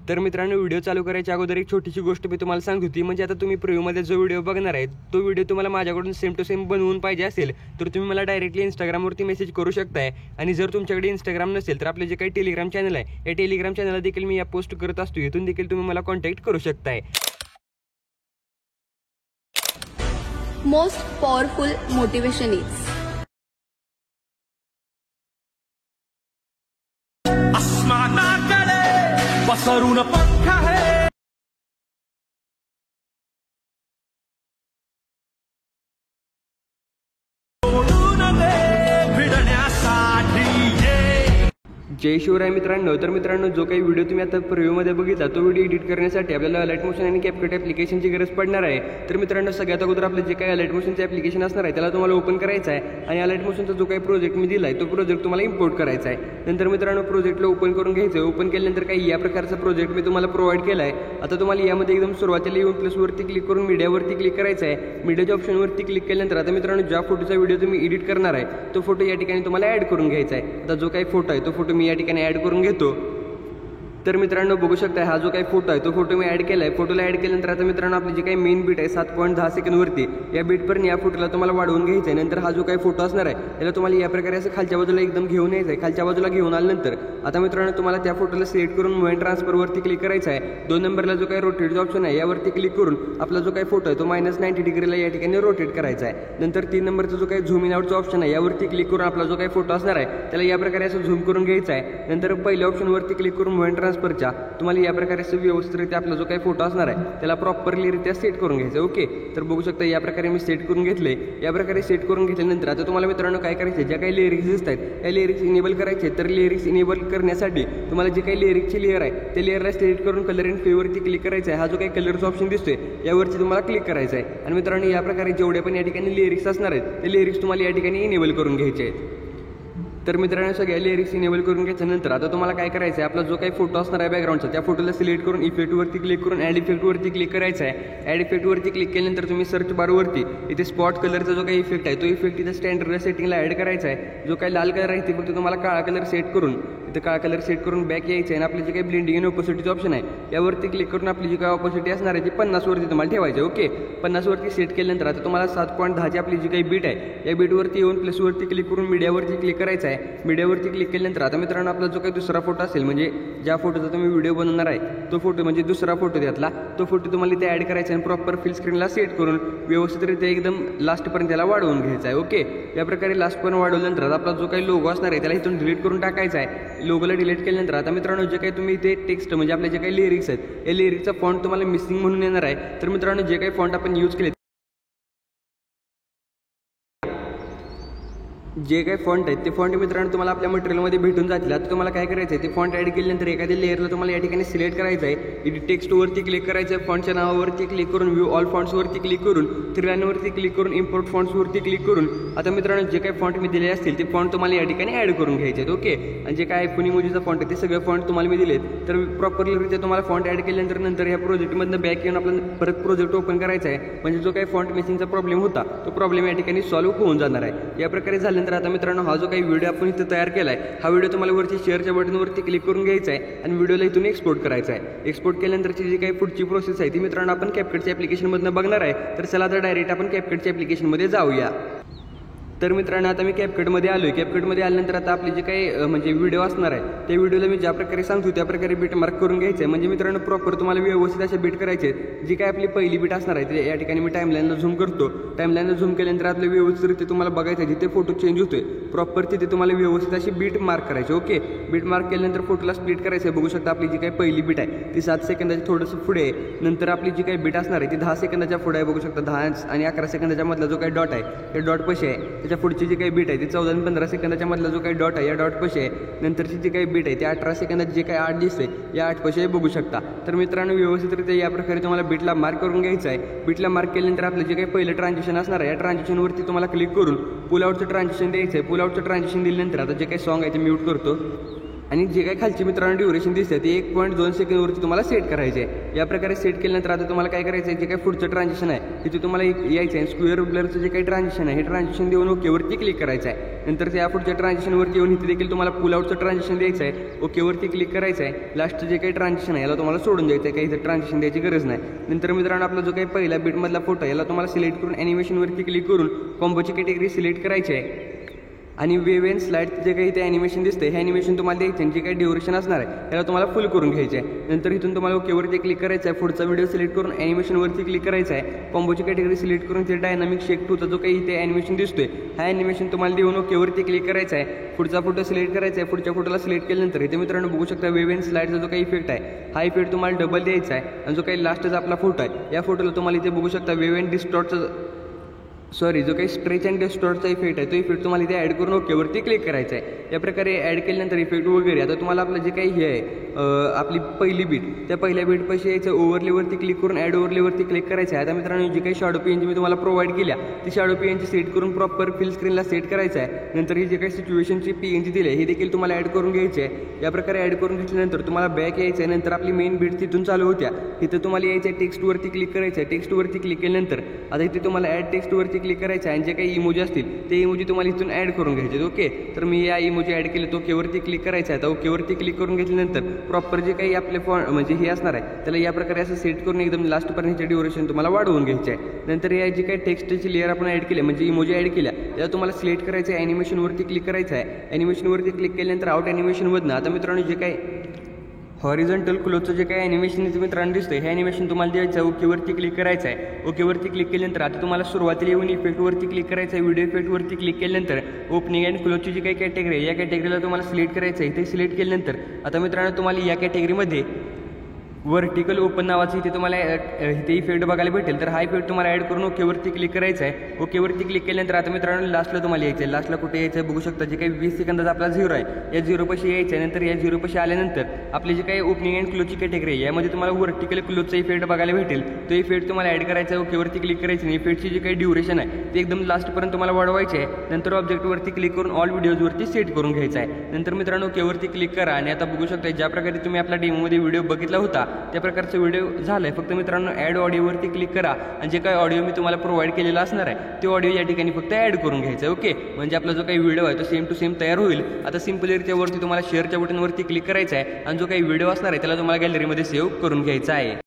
तर मित्रांनो, व्हिडिओ चालू करायच्या अगोदर एक छोटीशी गोष्ट मी तुम्हाला सांगतो ती म्हणजे आता तुम्ही प्रिव्ह्यूमध्ये जो व्हिडिओ बघणार आहे तो व्हिडिओ तुम्हाला माझ्याकडून सेम टू सेम बनवून पाहिजे असेल तर तुम्ही मला डायरेक्टली इंस्टाग्रामवरती मेसेज करू शकताय। आणि जर तुमच्याकडे इंस्टाग्राम नसेल तर आपले जे काही टेलिग्राम चॅनल आहे या टेलिग्राम चॅनलला देखील मी या पोस्ट करत असतो, इथून देखील तुम्ही मला कॉन्टॅक्ट करू शकताय। मोस्ट पॉवरफुल मोटिवेशन इज आसमानाकडे पसरून पंख है सोडून दे भिडण्यासाठी जय शिवराय मित्रांनो। तर मित्रांनो, जो काही व्हिडिओ तुम्ही आता प्रिव्ह्यूमध्ये बघितला तो व्हिडिओ एडिट करण्यासाठी आपल्याला लाईट मोशन आणि कॅपकट ॲप्लिकेशनची गरज पडणार आहे। तर मित्रांनो, सगळ्यात अगोदर आपलं जे काही लाईट मोशनचं ॲप्लिकेशन असणार आहे त्याला तुम्हाला ओपन करायचं आहे आणि लाईट मोशनचा जो काही प्रोजेक्ट मी दिला आहे तो प्रोजेक्ट तुम्हाला इम्पोर्ट करायचा आहे। नंतर मित्रांनो, प्रोजेक्टला ओपन करून घ्यायचं आहे। ओपन केल्यानंतर काही या प्रकारचा प्रोजेक्ट मी तुम्हाला प्रोव्हाइड केला आहे। आता तुम्हाला यामध्ये एकदम सुरुवातीला येऊन प्लसवरती क्लिक करून मीडियावरती क्लिक करायचं आहे। मीडियाच्या ऑप्शनवरती क्लिक केल्यानंतर आता मित्रांनो, ज्या फोटोचा व्हिडिओ तुम्ही एडिट करणार आहे तो फोटो या ठिकाणी तुम्हाला ॲड करून घ्यायचा आहे। आता जो काही फोटो आहे तो फोटो मी या ठिकाणी ॲड करून घेतो। तर मित्रांनो, बघू शकता हा जो काही फोटो आहे तो फोटो मी ॲड केला आहे। फोटोला ॲड केल्यानंतर आता मित्रांनो, आपली जी काही मेन बीट आहे 7.10 सेकंदवरती या बीटपर्यंत या फोटोला तुम्हाला वाढवून घ्यायचं आहे। नंतर हा जो काही फोटो असणार आहे त्याला तुम्हाला या प्रकारे असं खालच्या बाजूला एकदम घेऊन यायचं आहे। खालच्या बाजूला घेऊन आल्यानंतर आता मित्रांनो, तुम्हाला त्या फोटोला सिलेक्ट करून मूव अँड ट्रान्सफरवरती क्लिक करायचं आहे। 2 नंबरला जो काही रोटेटचा ऑप्शन आहे यावरती क्लिक करून आपला जो काही फोटो आहे तो -90 डिग्रीला या ठिकाणी रोटेट करायचा आहे। नंतर 3 नंबरचा जो काही झूम इन आउटचा ऑप्शन आहे यावरती क्लिक करून आपला जो काही फोटो असणार आहे त्याला या प्रकारे असं झूम करून घ्यायचा आहे। नंतर पहिल्या ऑप्शनवरती क्लिक करून मूव अँड ट्रान्सफरच्या तुम्हाला या प्रकारे असं व्यवस्थितरित्या आपला जो काही फोटो असणार आहे त्याला प्रॉपरलीरित्या सेट करून घ्यायचं। ओके, तर बघू शकता या प्रकारे मी सेट करून घेतले। या प्रकारे सेट करून घेतल्यानंतर आता तुम्हाला मित्रांनो काय करायचे, ज्या काही लेअरिक्स दिसत आहेत त्या लेअरिक्स इनेबल करायचे। तर लेअरिक्स इनेबल करण्यासाठी तुम्हाला जे काही लेअरिक्सची लेअर आहे त्या लेअरला सिलेक्ट करून कलर अँड फेवरती क्लिक करायचं आहे। हा जो काही कलरचा ऑप्शन दिसतोय यावरती तुम्हाला क्लिक करायचं आहे। आणि मित्रांनो, या प्रकारे जेवढे पण या ठिकाणी लेअरिक्स असणार आहेत ते लेअरिक्स तुम्हाला या ठिकाणी इनेबल करून घ्यायचे आहेत। तर मित्रांनो, सगळ्या लिरिक्स इनेबल करून घेतल्यानंतर आता तुम्हाला काय करायचं आहे, आपला जो काही फोटो असणार आहे बॅकग्राऊंडचा त्या फोटोला सिलेक्ट करून इफेक्टवरती क्लिक करून ॲड इफेक्टवरती क्लिक करायचं आहे। ॲड इफेक्टवरती क्लिक केल्यानंतर तुम्ही सर्च बारवरती इथे स्पॉट कलरचा जो काही इफेक्ट आहे तो इफेक्ट इथे स्टँडर्ड सेटिंगला ॲड करायचा आहे। जो काही लाल कलर आहे ते फक्त तुम्हाला काळा कलर सेट करून इथे काळा कलर सेट करून बॅक यायचं आहे। आणि आपली जे काही ब्लेंडिंग आणि ऑपोसिटीचं ऑप्शन आहे यावरती क्लिक करून आपली जी काही ऑपोसिटी असणार आहे ती 50 वरती तुम्हाला ठेवायची। ओके, 50 वरती सेट केल्यानंतर आता तुम्हाला 7.10 ची आपली जी काही बीट आहे या बीटवरती येऊन प्लसवरती क्लिक करून मीडियावरती क्लिक करायचं आहे। मीडियावरती क्लिक केल्यानंतर आता मित्रांनो, आपला जो काही दुसरा फोटो असेल म्हणजे ज्या फोटोचा तुम्ही व्हिडिओ बनवणार आहे तो फोटो म्हणजे दुसरा फोटो त्यातला तो फोटो तुम्हाला इथे ॲड करायचा आहे आणि प्रॉपर फिल स्क्रीनला सेट करून व्यवस्थितरित्या एकदम लास्टपर्यंत त्याला वाढवून घ्यायचा आहे। ओके, या प्रकारे लास्टपर्यंत वाढवल्यानंतर आपला जो काही लोगो असणार आहे त्याला इथून डिलीट करून टाकायचा आहे। लोगोला डिलीट केल्यानंतर आता मित्रांनो, जे काही तुम्ही इथे टेक्स्ट म्हणजे आपले जे काही लिरिक्स आहेत या लिरिक्सचा फॉन्ट तुम्हाला मिसिंग म्हणून येणार आहे। तर मित्रांनो, जे काही फॉन्ट आपण यूज केले जे काही फॉन्ट आहेत ते फॉन्ट मित्रांनो तुम्हाला आपल्या मटेरियलमध्ये भेटून जातील। आता तुम्हाला काय करायचं आहे, ते फॉन्ट ॲड केल्यानंतर एखाद्या लेअरला तुम्हाला या ठिकाणी सिलेक्ट करायचं आहे। इथे टेक्स्टवरती क्लिक करायचं आहे, फॉन्टच्या नावावरती क्लिक करून व्ह्यू ऑल फॉन्ट्सवरती क्लिक करून 3 लाईनवरती क्लिक करून इम्पोर्ट फॉन्ट्सवरती क्लिक करून आता मित्रांनो, जे काही फॉन्ट मी दिले असतील ते फॉन्ट तुम्हाला या ठिकाणी ॲड करून घ्यायचे आहेत। ओके, आणि जे काय आयफोन इमोजीचा फॉन्ट आहे ते सगळे फॉन्ट तुम्हाला मी दिलेत। तर प्रॉपरलीरित्या तुम्हाला फॉन्ट ॲड केल्यानंतर नंतर या प्रोजेक्टमधनं बॅक येऊन आपल्याला परत प्रोजेक्ट ओपन करायचा आहे। म्हणजे जो काही फॉन्ट मिसिंगचा प्रॉब्लेम होता तो प्रॉब्लेम या ठिकाणी सॉल्व्ह होऊन जाणार आहे। या प्रकारे झाल्यानंतर आता मित्रांनो, हा जो काही व्हिडिओ आपण इथे तयार केला आहे हा व्हिडिओ तुम्हाला वरती शेअरच्या बटनवरती क्लिक करून घ्यायचा आहे आणि व्हिडिओला इथून एक्सपोर्ट करायचा आहे। एक्सपोर्ट केल्यानंतरची जी काही पुढची प्रोसेस आहे ती मित्रांनो आपण कॅपकटच्या ॲप्लिकेशनमधून बघणार आहे। तर चला आता डायरेक्ट आपण कॅपकटच्या ॲप्लिकेशनमध्ये जाऊया। तर मित्रांनो, आता मी कॅपकटमध्ये आलो आहे। कॅपकटमध्ये आल्यानंतर आता आपली जे काही म्हणजे व्हिडिओ असणार आहे त्या व्हिडिओला मी ज्या प्रकारे सांगतो त्या प्रकारे बीट मार्क करून घ्यायचं आहे। म्हणजे मित्रांनो, प्रॉपर तुम्हाला व्यवस्थित अशा बीट करायचे आहेत। जी काय आपली पहिली बीट असणार आहे ते या ठिकाणी मी टाईमलाईनला झूम करतो। टाईमलाईनला झूम केल्यानंतर आपल्या व्यवस्थित तुम्हाला बघायचं आहे जिथे फोटो चेंज होतोय प्रॉपर तिथे तुम्हाला व्यवस्थित अशी बीट मार्क करायची। ओके, बीट मार्क केल्यानंतर फोटोला स्प्लिट करायचं आहे। बघू शकता आपली जी काही पहिली बीट आहे ती 7 सेकंदाची थोडंसं पुढे आहे। नंतर आपली जी काही बीट असणार आहे ती 10 सेकंदाच्या पुढे आहे। बघू शकता 10 आणि 11 सेकंदाच्या मधला जो काही डॉट आहे त्या डॉट पशी आहे। त्याच्या पुढची जी काही बीट आहे ती 14 आणि 15 सेकंदाच्या मधला जो काही डॉट आहे या डॉट पशी आहे। नंतरची जी काही बीट आहे ती 18 सेकंदात जे काही 8 दिसते या 8 पशी बघू शकता। तर मित्रांनो, व्यवस्थितरित्या या प्रकारे तुम्हाला बीटला मार्क करून घ्यायचं आहे। बीटला मार्क केल्यानंतर आपलं जे काही पहिलं ट्रान्झॅक्शन असणार आहे या ट्रान्झॅक्शनवरती तुम्हाला क्लिक करून पुल आउटचं ट्रान्झॅक्शन द्यायचं आहे। पुल आउटचं ट्रान्झॅक्शन दिल्यानंतर आता जे काही सॉन्ग आहे ते म्यूट करतो। आणि जे काही खालची मित्रांनो ड्युरेशन दिसते ते 1.2 सेकंदवरती तुम्हाला सेट करायचे आहे. या प्रकारे सेट केल्यानंतर आता तुम्हाला काय करायचं आहे, जे काही पुढचं ट्रान्झॅक्शन आहे तिथे तुम्हाला यायचं आहे. स्क्वेअर ब्लरचं जे काही ट्रान्झॅक्शन आहे हे ट्रान्झॅक्शन देऊन ओकेवरती क्लिक करायचं आहे. नंतर त्या पुढच्या ट्रान्झॅक्शनवरती येऊन इथे देखील तुम्हाला पुल आउटचं ट्रान्झॅक्शन द्यायचं आहे. ओकेवरती क्लिक करायचं आहे. लास्टचं जे काही ट्रान्झॅक्शन आहे याला तुम्हाला सोडून द्यायचं आहे, काही इथं ट्रान्झॅक्शन द्यायची गरज नाही. नंतर मित्रांनो आपला जो काही पहिला बीटमधला फोटो आहे याला तुम्हाला सिलेक्ट करून ॲनिमेशनवरती क्लिक करून कॉम्बोची कॅटेगरी सिलेक्ट करायची आहे. आणि वेव अँड स्लाइड जे काही ते ॲनिमेशन दिसते हे ॲनिमेशन तुम्हाला द्यायचे आणि जे काही ड्युरेशन असणार आहे त्याला तुम्हाला फुल करून घ्यायचे आहे. नंतर इथून तुम्हाला ओकेवरती क्लिक करायचं आहे. पुढचा व्हिडिओ सिलेक्ट करून ॲनिमेशनवरती क्लिक करायचं आहे. कॉम्बोची कॅटेगरी सिलेक्ट करून ते डायनामिक शेक 2चा जो काही इथे ॲनिमेशन दिसतोय हा ॲनिमेशन तुम्हाला देऊन ओकेवरती क्लिक करायचा आहे. पुढचा फोटो सिलेक्ट करायचा आहे. पुढच्या फोटोला सिलेक्ट केल्यानंतर इथे मित्रांनो बघू शकता वेव अँड स्लाइडचा जो काही इफेक्ट आहे हा इफेक्ट तुम्हाला डबल द्यायचा आहे. आणि जो काही लास्टचा आपला फोटो आहे या फोटोला तुम्हाला इथे बघू शकता वेव अँड जो काही स्ट्रेच अँड डिस्टॉर्टचा इफेक्ट आहे तो इफेक्ट तुम्हाला इथे ॲड करून ओकेवरती क्लिक करायचा आहे. या प्रकारे ॲड केल्यानंतर इफेक्ट वगैरे आता तुम्हाला आपलं जे काही हे आहे आपली पहिली बीट त्या पहिल्या बीटपाशी यायचं ओव्हरलेवरती क्लिक करून ॲड ओव्हरलेवरती क्लिक करायचं आहे. आता मित्रांनो जी काही शॅडो पीएनजी मी तुम्हाला प्रोव्हाइड केल्या ती शॅडो पीएनजी सेट करून प्रॉपर फिल स्क्रीनला सेट करायचं आहे. नंतर ही जे काही सिच्युएशनची पीएनजी दिली आहे हे देखील तुम्हाला ॲड करून घ्यायची आहे. या प्रकारे ॲड करून घेतल्यानंतर तुम्हाला बॅक यायचं आहे. नंतर आपली मेन बीट तिथून चालू होत्या तिथं तुम्हाला यायचं आहे. टेक्स्टवरती क्लिक करायचं आहे. टेक्स्टवरती क्लिक केल्यानंतर आता इथे तुम्हाला ॲड टेक्स्टवरती क्लिक करायचं आहे आणि जे काही इमोजी असतील ते इमोजी तुम्हाला इथून ॲड करून घ्यायचे. ओके, तर मी या इमोजी ॲड केले तो ओकेवरती क्लिक करायचा आहे. आता ओकेवरती क्लिक करून घेतल्यानंतर प्रॉपर जे काही आपले म्हणजे हे असणार आहे त्याला या प्रकारे असं सेट करून एकदम लास्टपर्यंत ड्युरेशन तुम्हाला वाढवून घ्यायचे आहे. नंतर या जी काही टेक्स्टची लेअर आपण ॲड केली म्हणजे इमोजी ॲड केल्या त्याला तुम्हाला सिलेक्ट करायचं आहे. ॲनिमेशनवरती क्लिक करायचं आहे. ॲनिमेशनवरती क्लिक केल्यानंतर आउट ॲनिमेशनमधनं आता मित्रांनो जे काही हॉरिझॉन्टल क्लोजचं जे काही ॲनिमेशन मित्रांनो दिसतं हे ॲनिमेशन तुम्हाला द्यायचं आहे. ओकेवरती क्लिक करायचं आहे. ओकेवरती क्लिक केल्यानंतर आता तुम्हाला सुरुवातीला येऊन इफेक्टवरती क्लिक करायचं आहे. व्हिडिओ इफेक्टवरती क्लिक केल्यानंतर ओपनिंग अँड क्लोजची जी काही कॅटेगरी आहे या कॅटेगरीला तुम्हाला सिलेक्ट करायचं आहे. इथे सिलेक्ट केल्यानंतर आता मित्रांनो तुम्हाला या कॅटेगरीमध्ये वर्टिकल ओपन नावाचं इथे तुम्हाला इथे इफेक्ट बघायला भेटेल. तर हा इफेक्ट तुम्हाला ॲड करून ओकेवरती क्लिक करायचा आहे. ओकेवरती क्लिक केल्यानंतर आता मित्रांनो लास्टला तुम्हाला यायचं आहे. लास्टला कुठे यायचं आहे बघू शकता. जे काही 20 सेकंदाचा आपला 0 आहे या 0पाशी यायचं आहे. नंतर या 0पाशी आल्यानंतर आपली जे काही ओपनिंग अँड क्लोजची कॅटेगरी आहे यामध्ये तुम्हाला वर्टिकल क्लोजचा इफेक्ट बघायला भेटेल. तो इफेक्ट तुम्हाला ॲड करायचा आहे. ओकेवरती क्लिक करायचं आणि इफेक्टची जी काही ड्युरेशन आहे ते एकदम लास्टपर्यंत तुम्हाला वाढवायचे आहे. नंतर ऑब्जेक्टवरती क्लिक करून ऑल व्हिडिओजवरती सेट करून घ्यायचं आहे. नंतर मित्रांनो ओकेवरती क्लिक करा आणि आता बघू शकता ज्या प्रकारे तुम्ही आपल्या डेमोमध्ये व्हिडिओ बघितला होता त्या प्रकारचा व्हिडिओ झालाय. फक्त मित्रांनो ॲड ऑडिओवरती क्लिक करा आणि जे काही ऑडिओ मी तुम्हाला प्रोव्हाइड केलेला असणार आहे ते ऑडिओ या ठिकाणी फक्त ॲड करून घ्यायचा. ओके, म्हणजे आपला जो काही व्हिडिओ आहे तो सेम टू सेम तयार होईल. आता सिम्पलीवरती तुम्हाला शेअरच्या बटनवरती क्लिक करायचा आहे आणि जो काही व्हिडिओ असणार आहे त्याला तुम्हाला गॅलरीमध्ये सेव्ह करून घ्यायचा आहे.